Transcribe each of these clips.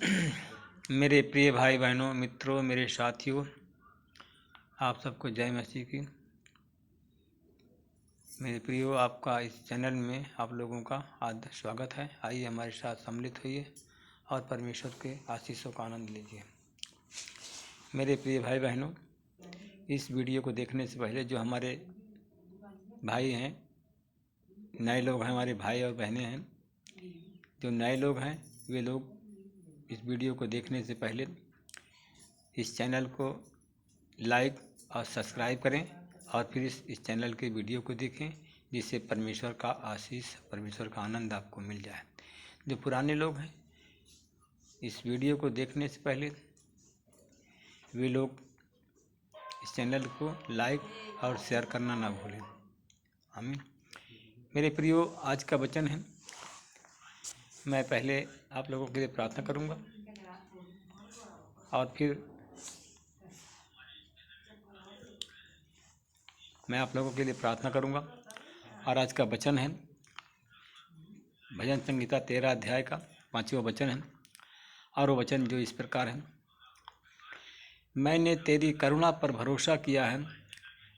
मेरे प्रिय भाई बहनों, मित्रों, मेरे साथियों, आप सबको जय मसीह की। मेरे प्रियो, आपका इस चैनल में आप लोगों का आदर स्वागत है। आइए हमारे साथ सम्मिलित होइए और परमेश्वर के आशीषों का आनंद लीजिए। मेरे प्रिय भाई बहनों, इस वीडियो को देखने से पहले जो हमारे भाई हैं, नए लोग हैं, हमारे भाई और बहनें हैं, जो नए लोग हैं वे लोग इस वीडियो को देखने से पहले इस चैनल को लाइक और सब्सक्राइब करें और फिर इस चैनल के वीडियो को देखें, जिससे परमेश्वर का आशीष, परमेश्वर का आनंद आपको मिल जाए। जो पुराने लोग हैं, इस वीडियो को देखने से पहले वे लोग इस चैनल को लाइक और शेयर करना ना भूलें। आमीन। मेरे प्रियो, आज का वचन है, मैं पहले आप लोगों के लिए प्रार्थना करूंगा और फिर मैं आप लोगों के लिए प्रार्थना करूंगा। और आज का वचन है भजन संहिता 13 अध्याय का 5वां वचन है, और वो वचन जो इस प्रकार है, मैंने तेरी करुणा पर भरोसा किया है,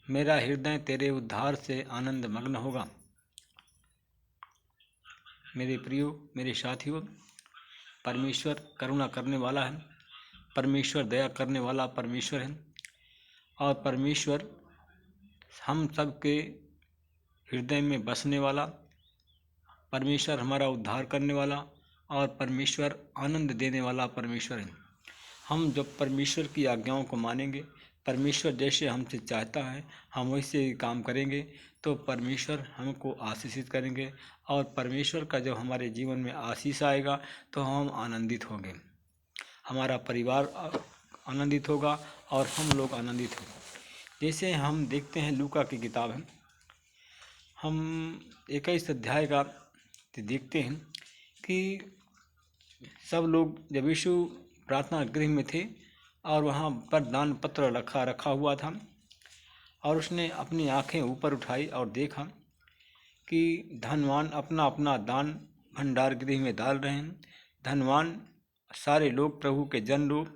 मेरा हृदय तेरे उद्धार से आनंद मग्न होगा। मेरे प्रियो, मेरे साथियों, परमेश्वर करुणा करने वाला है, परमेश्वर दया करने वाला परमेश्वर है, और परमेश्वर हम सब के हृदय में बसने वाला, परमेश्वर हमारा उद्धार करने वाला और परमेश्वर आनंद देने वाला परमेश्वर है। हम जब परमेश्वर की आज्ञाओं को मानेंगे, परमेश्वर जैसे हमसे चाहता है हम वैसे ही काम करेंगे, तो परमेश्वर हमको आशीषित करेंगे। और परमेश्वर का जब हमारे जीवन में आशीष आएगा तो हम आनंदित होंगे, हमारा परिवार आनंदित होगा और हम लोग आनंदित होंगे। जैसे हम देखते हैं, लूका की किताब है, हम 21 अध्याय का देखते हैं कि सब लोग जब यीशु प्रार्थना गृह में थे और वहाँ पर दान पत्र रखा हुआ था, और उसने अपनी आंखें ऊपर उठाई और देखा कि धनवान अपना अपना दान भंडार गृह में डाल रहे हैं। धनवान सारे लोग, प्रभु के जन लोग,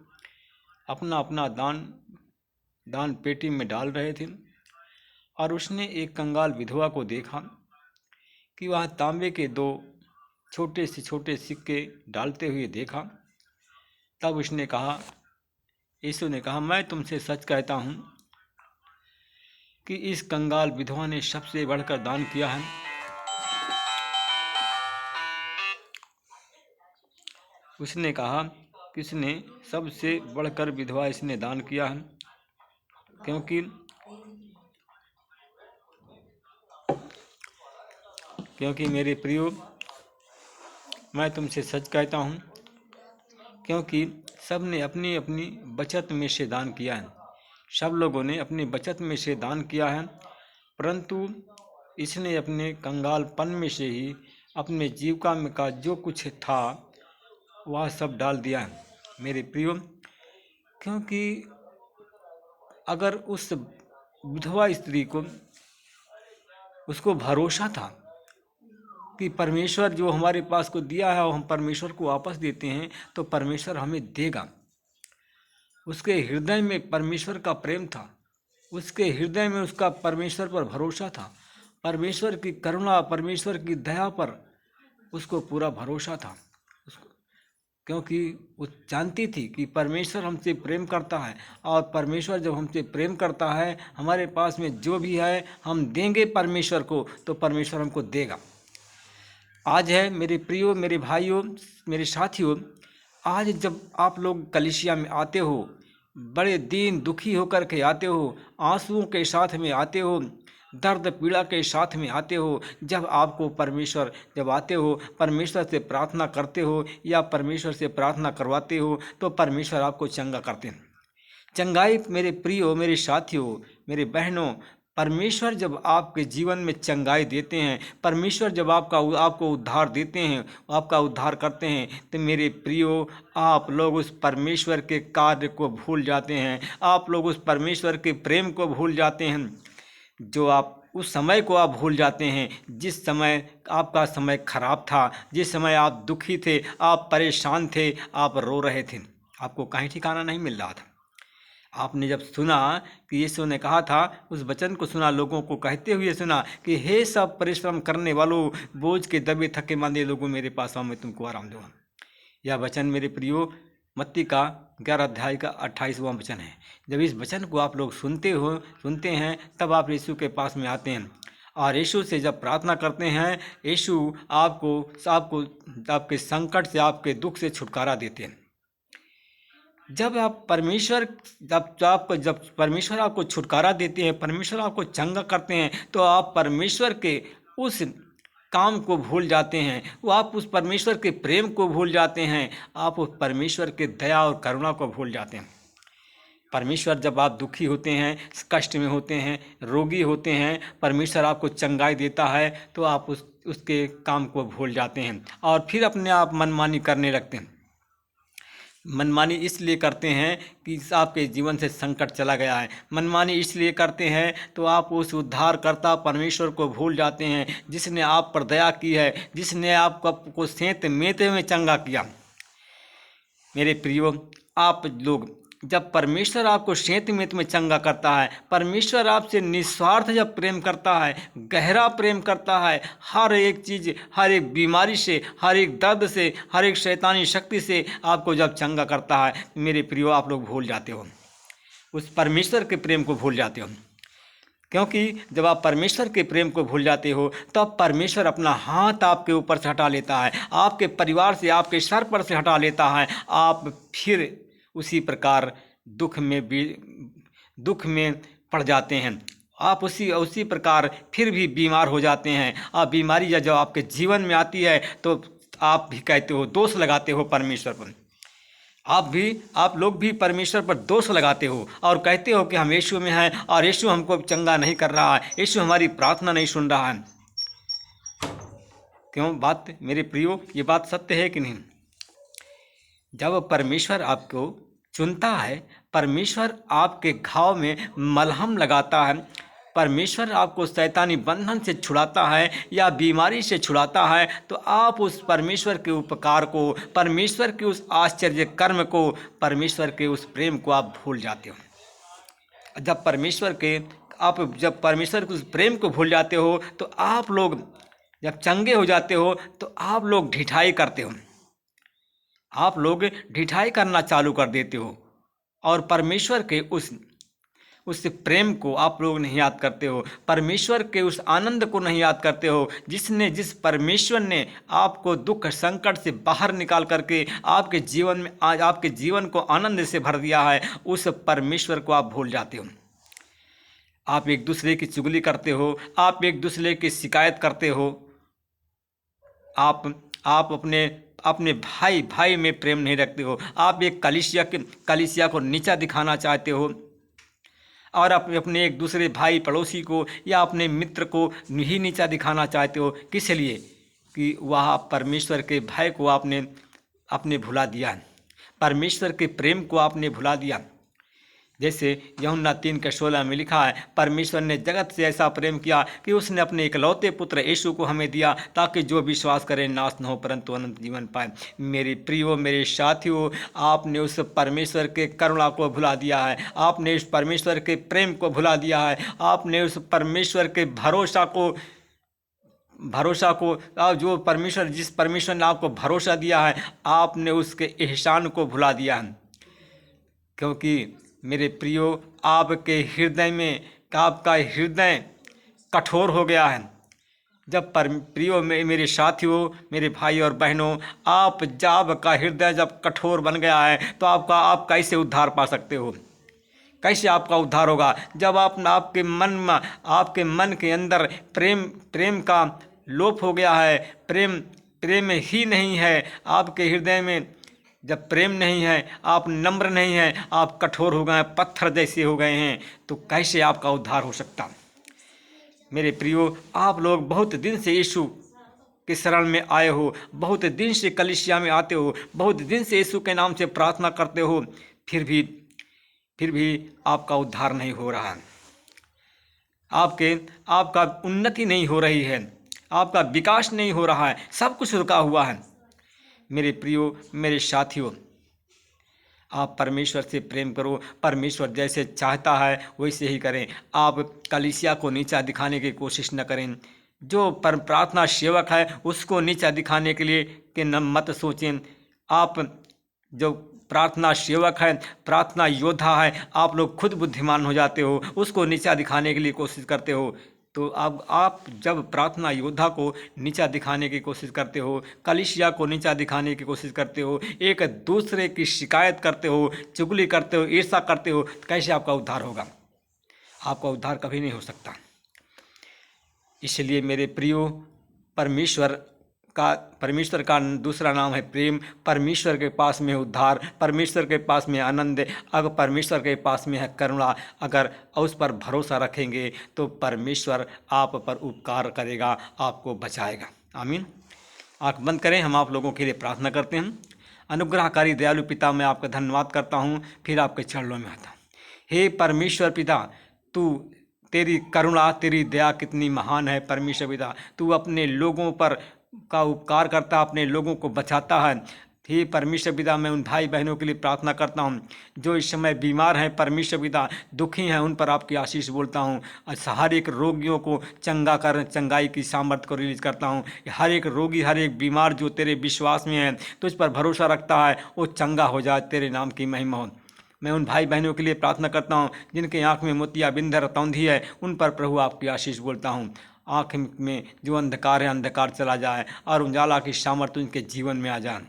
अपना अपना दान पेटी में डाल रहे थे। और उसने एक कंगाल विधवा को देखा कि वह तांबे के 2 छोटे से छोटे सिक्के डालते हुए देखा। तब उसने कहा, यीशु ने कहा, मैं तुमसे सच कहता हूँ कि इस कंगाल विधवा ने सबसे बढ़कर दान किया है। उसने कहा, किसने? सबसे बढ़कर विधवा इसने दान किया है, क्योंकि मेरे प्रियो, मैं तुमसे सच कहता हूँ, क्योंकि सब ने अपनी अपनी बचत में से दान किया है। सब लोगों ने अपनी बचत में से दान किया है, परंतु इसने अपने कंगालपन में से ही अपने जीविका में का जो कुछ था वह सब डाल दिया है। मेरे प्रियो, क्योंकि अगर उस विधवा स्त्री को, उसको भरोसा था कि परमेश्वर जो हमारे पास को दिया है और हम परमेश्वर को वापस देते हैं तो परमेश्वर हमें देगा। उसके हृदय में परमेश्वर का प्रेम था, उसके हृदय में उसका परमेश्वर पर भरोसा था, परमेश्वर की करुणा, परमेश्वर की दया पर उसको पूरा भरोसा था। क्योंकि वो जानती थी कि परमेश्वर हमसे प्रेम करता है, और परमेश्वर जब हमसे प्रेम करता है, हमारे पास में जो भी है हम देंगे परमेश्वर को, तो परमेश्वर हमको देगा। आज है मेरे प्रियो, मेरे भाइयों, मेरे साथियों, आज जब आप लोग कलीसिया में आते हो, बड़े दीन दुखी होकर के आते हो, आंसुओं के साथ में आते हो, दर्द पीड़ा के साथ में आते हो, जब आपको परमेश्वर, जब आते हो परमेश्वर से प्रार्थना करते हो या परमेश्वर से प्रार्थना करवाते हो, तो परमेश्वर आपको चंगा करते हैं। चंगाई, मेरे प्रियो, मेरे साथियों, मेरे बहनों, परमेश्वर जब आपके जीवन में चंगाई देते हैं, परमेश्वर जब आपको उद्धार देते हैं, आपका उद्धार करते हैं, तो मेरे प्रियो, आप लोग उस परमेश्वर के कार्य को भूल जाते हैं, आप लोग उस परमेश्वर के प्रेम को भूल जाते हैं जो आप उस समय को आप भूल जाते हैं जिस समय आपका समय खराब था, जिस समय आप दुखी थे, आप परेशान थे, आप रो रहे थे, आपको कहीं ठिकाना नहीं मिल रहा था। आपने जब सुना कि यीशु ने कहा था, उस वचन को सुना, लोगों को कहते हुए सुना कि हे सब परिश्रम करने वालों, बोझ के दबे थके मांदे लोगों, मेरे पास आओ, मैं तुमको आराम दूंगा। यह वचन मेरे प्रियो मत्ती का 11 अध्याय का 28वां वचन है। जब इस वचन को आप लोग सुनते हैं, तब आप यीशु के पास में आते हैं और यीशु से जब प्रार्थना करते हैं, यीशु आपको आपके संकट से, आपके दुख से छुटकारा देते हैं। जब परमेश्वर आपको छुटकारा देते हैं, परमेश्वर आपको चंगा करते हैं, तो आप परमेश्वर के उस काम को भूल जाते हैं, वो आप उस परमेश्वर के प्रेम को भूल जाते हैं, आप उस परमेश्वर के दया और करुणा को भूल जाते हैं। परमेश्वर जब आप दुखी होते हैं, कष्ट में होते हैं, रोगी होते हैं, परमेश्वर आपको चंगाई देता है, तो आप उसके काम को भूल जाते हैं और फिर अपने आप मनमानी करने लगते हैं। मनमानी इसलिए करते हैं कि आपके जीवन से संकट चला गया है। मनमानी इसलिए करते हैं तो आप उस उद्धारकर्ता परमेश्वर को भूल जाते हैं, जिसने आप पर दया की है, जिसने आपको सेंत मेते में चंगा किया। मेरे प्रियो, आप लोग जब परमेश्वर आपको सेंत मेत में चंगा करता है, परमेश्वर आपसे निस्वार्थ जब प्रेम करता है, गहरा प्रेम करता है, हर एक चीज़, हर एक बीमारी से, हर एक दर्द से, हर एक शैतानी शक्ति से आपको जब चंगा करता है, मेरे प्रियो आप लोग भूल जाते हो, उस परमेश्वर के प्रेम को भूल जाते हो। क्योंकि जब आप परमेश्वर के प्रेम को भूल जाते हो, तब परमेश्वर अपना हाथ आपके ऊपर से हटा लेता है, आपके परिवार से, आपके सर पर से हटा लेता है। आप फिर उसी प्रकार दुख में पड़ जाते हैं। आप उसी प्रकार फिर भी बीमार हो जाते हैं। आप बीमारी जब आपके जीवन में आती है, तो आप भी कहते हो, दोष लगाते हो परमेश्वर पर। आप लोग भी परमेश्वर पर दोष लगाते हो और कहते हो कि हम यीशु में हैं और यीशु हमको चंगा नहीं कर रहा है, यीशु हमारी प्रार्थना नहीं सुन रहा है। क्यों? बात मेरे प्रियो, ये बात सत्य है कि नहीं? जब परमेश्वर आपको चुनता है, परमेश्वर आपके घाव में मलहम लगाता है, परमेश्वर आपको शैतानी बंधन से छुड़ाता है या बीमारी से छुड़ाता है, तो आप उस परमेश्वर के उपकार को, परमेश्वर के उस आश्चर्य कर्म को, परमेश्वर के उस प्रेम को आप भूल जाते हो। जब परमेश्वर के उस प्रेम को भूल जाते हो, तो आप लोग जब चंगे हो जाते हो, तो आप लोग ढिठाई करते हो, आप लोग ढिठाई करना चालू कर देते हो और परमेश्वर के उस प्रेम को आप लोग नहीं याद करते हो, परमेश्वर के उस आनंद को नहीं याद करते हो, जिस परमेश्वर ने आपको दुख संकट से बाहर निकाल करके आपके जीवन में आज आपके जीवन को आनंद से भर दिया है, उस परमेश्वर को आप भूल जाते हो। आप एक दूसरे की चुगली करते हो, आप एक दूसरे की शिकायत करते हो, आप अपने भाई में प्रेम नहीं रखते हो, आप एक कलीसिया को नीचा दिखाना चाहते हो और अपने एक दूसरे भाई पड़ोसी को या अपने मित्र को ही नीचा दिखाना चाहते हो। किस लिए? कि वह परमेश्वर के भय को आपने भुला दिया, परमेश्वर के प्रेम को आपने भुला दिया। जैसे यूहन्ना 3:16 में लिखा है, परमेश्वर ने जगत से ऐसा प्रेम किया कि उसने अपने इकलौते पुत्र यीशु को हमें दिया, ताकि जो विश्वास करे नाश न हो परंतु अनंत जीवन पाए। मेरे प्रियो, मेरे साथियों, आपने उस परमेश्वर के करुणा को भुला दिया है, आपने उस परमेश्वर के प्रेम को भुला दिया है, आपने उस परमेश्वर के भरोसा को जिस परमेश्वर ने आपको भरोसा दिया है, आपने उसके एहसान को भुला दिया है। क्योंकि मेरे प्रियो, आपका हृदय कठोर हो गया है। जब प्रियो, मेरे साथियों, मेरे भाई और बहनों, आपका हृदय जब कठोर बन गया है, तो आप कैसे उद्धार पा सकते हो? कैसे आपका उद्धार होगा? जब आपके मन के अंदर प्रेम का लोप हो गया है, प्रेम ही नहीं है आपके हृदय में। जब प्रेम नहीं है, आप नम्र नहीं हैं, आप कठोर हो गए हैं, पत्थर जैसे हो गए हैं, तो कैसे आपका उद्धार हो सकता? मेरे प्रियो, आप लोग बहुत दिन से यीशु के शरण में आए हो, बहुत दिन से कलीसिया में आते हो, बहुत दिन से यीशु के नाम से प्रार्थना करते हो, फिर भी आपका उद्धार नहीं हो रहा। आपके आपका उन्नति नहीं हो रही है, आपका विकास नहीं हो रहा है, सब कुछ रुका हुआ है। मेरे प्रियो, मेरे साथियों, आप परमेश्वर से प्रेम करो। परमेश्वर जैसे चाहता है वैसे ही करें। आप कलीसिया को नीचा दिखाने की कोशिश न करें। जो प्रार्थना सेवक है उसको नीचा दिखाने के लिए कि न मत सोचें। आप जो प्रार्थना सेवक है, प्रार्थना योद्धा है, आप लोग खुद बुद्धिमान हो जाते हो, उसको नीचा दिखाने के लिए कोशिश करते हो। तो अब आप जब प्रार्थना योद्धा को नीचा दिखाने की कोशिश करते हो, कलीसिया को नीचा दिखाने की कोशिश करते हो, एक दूसरे की शिकायत करते हो, चुगली करते हो, ईर्ष्या करते हो, तो कैसे आपका उद्धार होगा? आपका उद्धार कभी नहीं हो सकता। इसलिए मेरे प्रियो, परमेश्वर का दूसरा नाम है प्रेम। परमेश्वर के पास में उद्धार, परमेश्वर के पास में आनंद, अगर परमेश्वर के पास में है करुणा। अगर उस पर भरोसा रखेंगे तो परमेश्वर आप पर उपकार करेगा, आपको बचाएगा। आमीन। आँख बंद करें, हम आप लोगों के लिए प्रार्थना करते हैं। अनुग्रहकारी दयालु पिता, मैं आपका धन्यवाद करता हूँ, फिर आपके चरणों में आता। हे परमेश्वर पिता, तू तेरी करुणा, तेरी दया कितनी महान है परमेश्वर पिता। तू अपने लोगों पर का उपकार करता, अपने लोगों को बचाता है। हे परमेश्वर पिता, मैं उन भाई बहनों के लिए प्रार्थना करता हूँ जो इस समय बीमार हैं परमेश्वर पिता, दुखी हैं, उन पर आपकी आशीष बोलता हूँ। हर एक रोगियों को चंगा कर, चंगाई की सामर्थ्य को रिलीज करता हूँ। हर एक रोगी, हर एक बीमार जो तेरे विश्वास में है, तुझ पर भरोसा रखता है, वो चंगा हो जाए, तेरे नाम की महिमा हो। मैं उन भाई बहनों के लिए प्रार्थना करता हूँ जिनके आँख में मोतियाबिंद रतौंधी है, उन पर प्रभु आपकी आशीष बोलता हूँ। आँख में जो अंधकार है, अंधकार चला जाए और उजाला की सामर्थ्य उनके जीवन में आ जाए।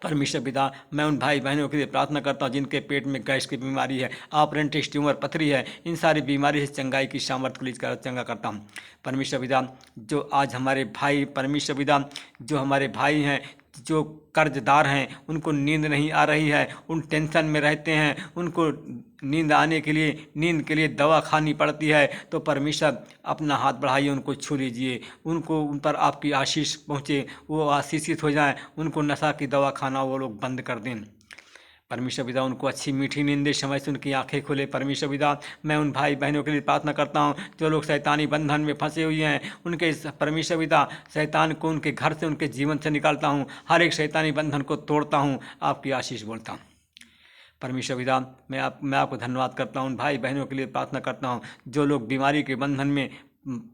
परमेश्वर पिता, मैं उन भाई बहनों के लिए प्रार्थना करता हूँ जिनके पेट में गैस की बीमारी है, ऑपरेंटिस ट्यूमर, पथरी है, इन सारी बीमारी से चंगाई की सामर्थ्य को लेकर चंगा करता हूँ। परमेश्वर पिता, जो आज हमारे भाई, परमेश्वर पिता, जो हमारे भाई हैं, जो कर्जदार हैं, उनको नींद नहीं आ रही है, उन टेंशन में रहते हैं, उनको नींद आने के लिए, नींद के लिए दवा खानी पड़ती है, तो परमेश्वर अपना हाथ बढ़ाइए, उनको छू लीजिए, उनको उन पर आपकी आशीष पहुँचे, वो आशीषित हो जाएं, उनको नशा की दवा खाना वो लोग बंद कर दें। परमेश्वर पिता, उनको अच्छी मीठी नींद दे, समय से उनकी आंखें खुले। परमेश्वर पिता, मैं उन भाई बहनों के लिए प्रार्थना करता हूँ जो लोग शैतानी बंधन में फंसे हुए हैं, उनके परमेश्वर पिता, शैतान को उनके घर से, उनके जीवन से निकालता हूँ, हर एक शैतानी बंधन को तोड़ता हूँ, आपकी आशीष बोलता हूँ। परमेश्वर पिता, मैं आपको धन्यवाद करता हूँ। उन भाई बहनों के लिए प्रार्थना करता हूँ जो लोग बीमारी के बंधन में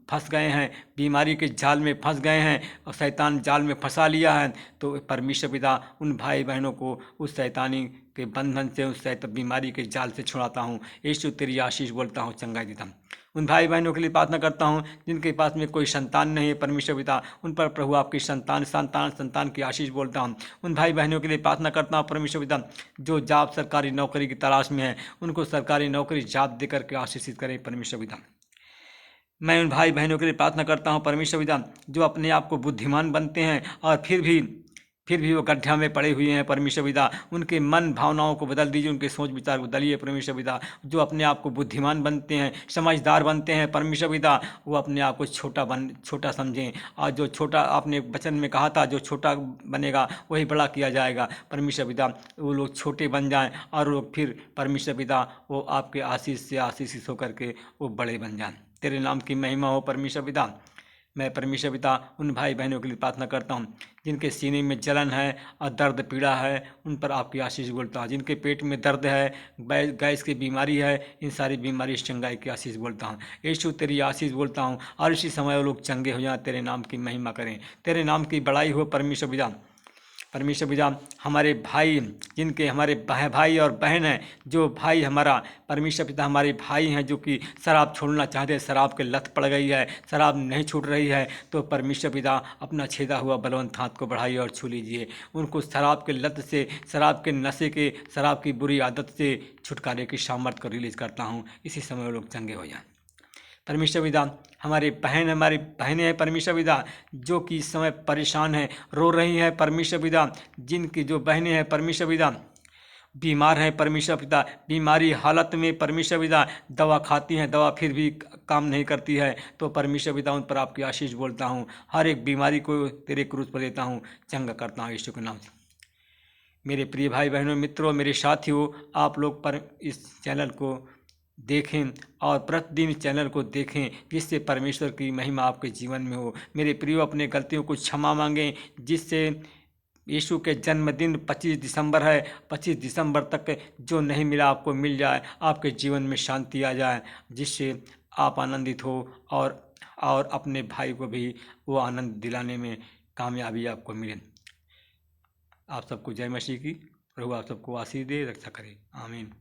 फंस गए हैं, बीमारी के जाल में फंस गए हैं और शैतान जाल में फंसा लिया है, तो परमेश्वर पिता, उन भाई बहनों को उस शैतानी के बंधन से, उस बीमारी के जाल से छुड़ाता हूँ। यीशु तेरी आशीष बोलता हूँ, चंगाई देता हूँ। उन भाई बहनों के लिए प्रार्थना करता हूँ जिनके पास में कोई संतान नहीं है, परमेश्वर पिता, उन पर प्रभु आपकी संतान की आशीष बोलता हूँ। उन भाई बहनों के लिए प्रार्थना करता हूँ परमेश्वर पिता, जो जॉब, सरकारी नौकरी की तलाश में है, उनको सरकारी नौकरी जॉब देकर के आशीषित करें परमेश्वर पिता। मैं उन भाई बहनों के लिए प्रार्थना करता हूँ परमेश्वर पिता, जो अपने आप को बुद्धिमान बनते हैं और फिर भी वो गड्ढा में पड़े हुए हैं परमेश्वर पिता, उनके मन भावनाओं को बदल दीजिए, उनके सोच विचार को बदलिए परमेश्वर पिता। जो अपने आप को बुद्धिमान बनते हैं, समझदार बनते हैं परमेश्वर पिता, वो अपने आप को छोटा समझें, और जो छोटा आपने वचन में कहा था, जो छोटा बनेगा वही बड़ा किया जाएगा परमेश्वर पिता, वो लोग छोटे बन जाएं और लोग फिर परमेश्वर पिता वो आपके आशीष से आशीषित होकर के वो बड़े बन जाएं। तेरे नाम की महिमा हो परमेश्वर पिता। मैं परमेश्वर पिता उन भाई बहनों के लिए प्रार्थना करता हूँ जिनके सीने में जलन है और दर्द पीड़ा है, उन पर आपकी आशीष बोलता हूँ। जिनके पेट में दर्द है, गैस की बीमारी है, इन सारी बीमारी से चंगाई की आशीष बोलता हूँ। यीशु तेरी आशीष बोलता हूँ, और इसी समय वो लोग चंगे हो जाएं, तेरे नाम की महिमा करें, तेरे नाम की बड़ाई हो परमेश्वर पिता। परमेश्वर पिता, हमारे भाई, जिनके हमारे भाई और बहन हैं, जो भाई हमारा परमेश्वर पिता, हमारे भाई हैं जो कि शराब छोड़ना चाहते हैं, शराब के लत पड़ गई है, शराब नहीं छूट रही है, तो परमेश्वर पिता अपना छेदा हुआ बलवंत हाथ को बढ़ाइए और छू लीजिए। उनको शराब के लत से, शराब के नशे के, शराब की बुरी आदत से छुटकारे की सामर्थ्य को रिलीज करता हूँ। इसी समय वो लोग चंगे हो जाएं परमेश्वर पिता। हमारी बहनें हैं परमेश्वर पिता, जो कि इस समय परेशान हैं, रो रही हैं परमेश्वर पिता। जिनकी जो बहनें हैं परमेश्वर पिता बीमार हैं परमेश्वर पिता, बीमारी हालत में परमेश्वर पिता दवा खाती हैं, दवा फिर भी काम नहीं करती है, तो परमेश्वर पिता उन पर आपकी आशीष बोलता हूँ। हर एक बीमारी को तेरे क्रूस पर देता हूँ, चंगा करता हूँ यीशु के नाम से। मेरे प्रिय भाई बहनों, मित्रों, मेरे साथियों, आप लोग पर इस चैनल को देखें और प्रतिदिन इस चैनल को देखें, जिससे परमेश्वर की महिमा आपके जीवन में हो। मेरे प्रियो, अपने गलतियों को क्षमा मांगें, जिससे यीशु के जन्मदिन 25 दिसंबर है, 25 दिसंबर तक जो नहीं मिला आपको मिल जाए, आपके जीवन में शांति आ जाए, जिससे आप आनंदित हो और अपने भाई को भी वो आनंद दिलाने में कामयाबी आपको मिले। आप सबको जय मसीह की। प्रभु आप सबको आशीष दे, रक्षा करे। आमीन।